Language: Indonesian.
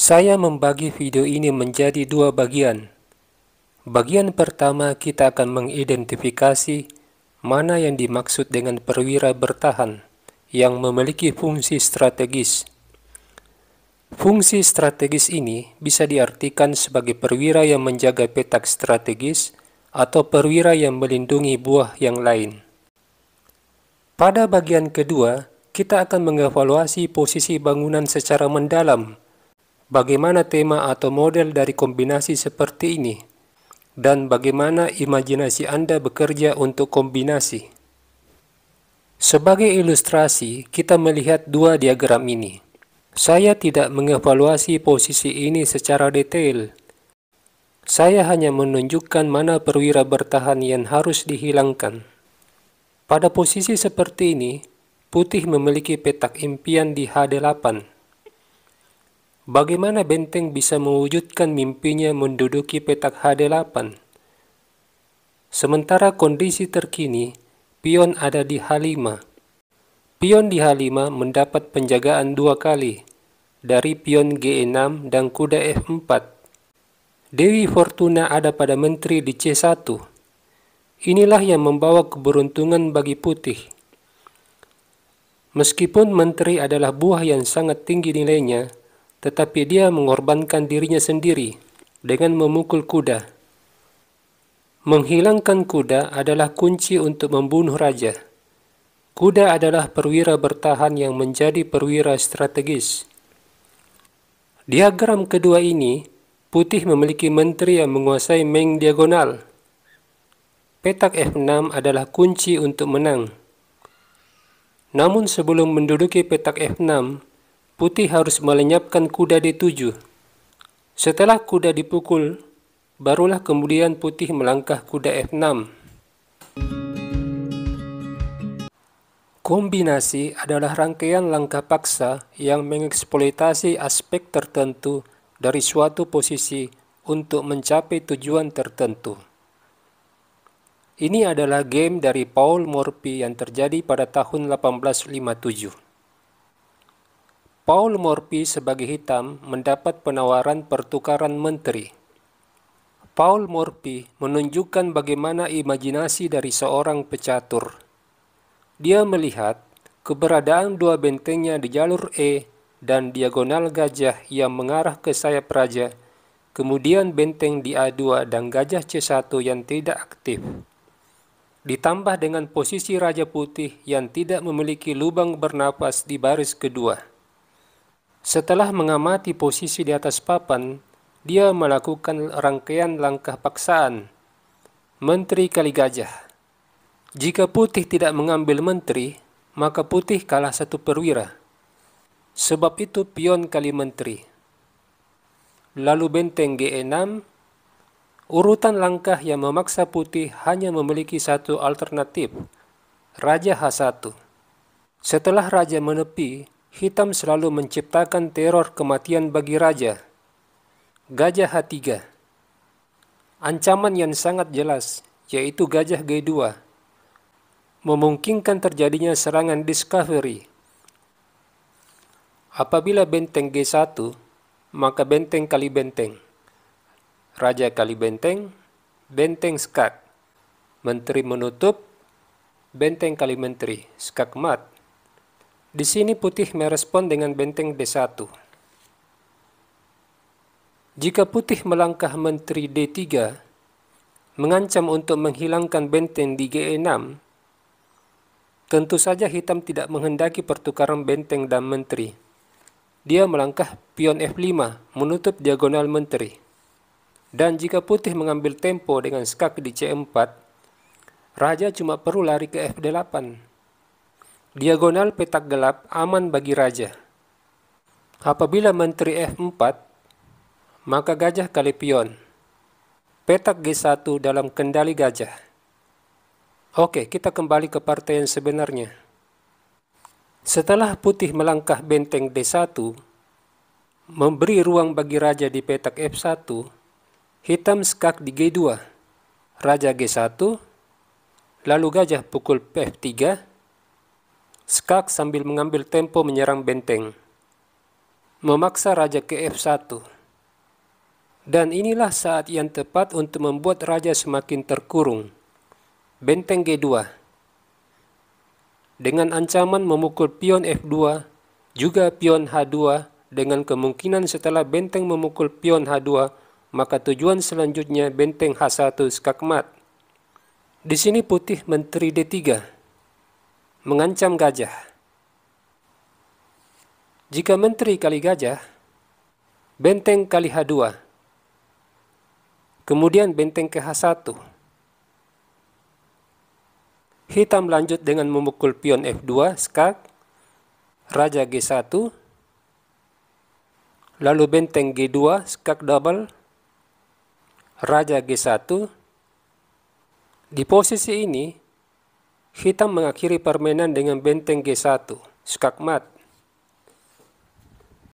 Saya membagi video ini menjadi dua bagian. Bagian pertama kita akan mengidentifikasi mana yang dimaksud dengan perwira bertahan yang memiliki fungsi strategis. Fungsi strategis ini bisa diartikan sebagai perwira yang menjaga petak strategis atau perwira yang melindungi buah yang lain. Pada bagian kedua, kita akan mengevaluasi posisi bangunan secara mendalam. Bagaimana tema atau model dari kombinasi seperti ini, dan bagaimana imajinasi Anda bekerja untuk kombinasi. Sebagai ilustrasi, kita melihat dua diagram ini. Saya tidak mengevaluasi posisi ini secara detail. Saya hanya menunjukkan mana perwira bertahan yang harus dihilangkan. Pada posisi seperti ini, putih memiliki petak impian di H8. Bagaimana benteng bisa mewujudkan mimpinya menduduki petak H8? Sementara kondisi terkini, pion ada di H5. Pion di H5 mendapat penjagaan 2 kali, dari pion G6 dan kuda F4. Dewi Fortuna ada pada menteri di C1. Inilah yang membawa keberuntungan bagi putih. Meskipun menteri adalah buah yang sangat tinggi nilainya, tetapi dia mengorbankan dirinya sendiri dengan memukul kuda. Menghilangkan kuda adalah kunci untuk membunuh raja. Kuda adalah perwira bertahan yang menjadi perwira strategis. Diagram kedua ini, putih memiliki menteri yang menguasai main diagonal. Petak F6 adalah kunci untuk menang. Namun sebelum menduduki petak F6, putih harus melenyapkan kuda D7. Setelah kuda dipukul, barulah kemudian putih melangkah kuda F6. Kombinasi adalah rangkaian langkah paksa yang mengeksploitasi aspek tertentu dari suatu posisi untuk mencapai tujuan tertentu. Ini adalah game dari Paul Morphy yang terjadi pada tahun 1857. Paul Morphy sebagai hitam mendapat penawaran pertukaran menteri. Paul Morphy menunjukkan bagaimana imajinasi dari seorang pecatur. Dia melihat keberadaan dua bentengnya di jalur E dan diagonal gajah yang mengarah ke sayap raja, kemudian benteng di A2 dan gajah C1 yang tidak aktif. Ditambah dengan posisi raja putih yang tidak memiliki lubang bernapas di baris kedua. Setelah mengamati posisi di atas papan, dia melakukan rangkaian langkah paksaan. Menteri kali gajah. Jika putih tidak mengambil menteri, maka putih kalah satu perwira. Sebab itu pion kali menteri. Lalu benteng G6, urutan langkah yang memaksa putih hanya memiliki satu alternatif, Raja H1. Setelah raja menepi, hitam selalu menciptakan teror kematian bagi raja. Gajah H3. Ancaman yang sangat jelas, yaitu gajah G2, memungkinkan terjadinya serangan discovery. Apabila benteng G1, maka benteng kali benteng. Raja kali benteng, benteng skak. Menteri menutup, benteng kali menteri, skak mat. Di sini putih merespon dengan benteng D1. Jika putih melangkah menteri D3, mengancam untuk menghilangkan benteng di G6, tentu saja hitam tidak menghendaki pertukaran benteng dan menteri. Dia melangkah pion F5, menutup diagonal menteri. Dan jika putih mengambil tempo dengan skak di C4, raja cuma perlu lari ke F8. Diagonal petak gelap aman bagi raja. Apabila menteri F4, maka gajah kali pion. Petak G1 dalam kendali gajah. Oke, kita kembali ke partai yang sebenarnya. Setelah putih melangkah benteng D1, memberi ruang bagi raja di petak F1, hitam skak di G2, raja G1, lalu gajah pukul F3, skak sambil mengambil tempo menyerang benteng. memaksa raja ke F1. Dan inilah saat yang tepat untuk membuat raja semakin terkurung. Benteng G2. Dengan ancaman memukul pion F2, juga pion H2, dengan kemungkinan setelah benteng memukul pion H2, maka tujuan selanjutnya benteng H1 skakmat. Di sini putih menteri D3, mengancam gajah. Jika menteri kali gajah, benteng kali H2. Kemudian benteng ke H1. Hitam lanjut dengan memukul pion F2, skak, raja G1, lalu benteng G2, skak double, raja G1. Di posisi ini, hitam mengakhiri permainan dengan benteng G1, skak mat.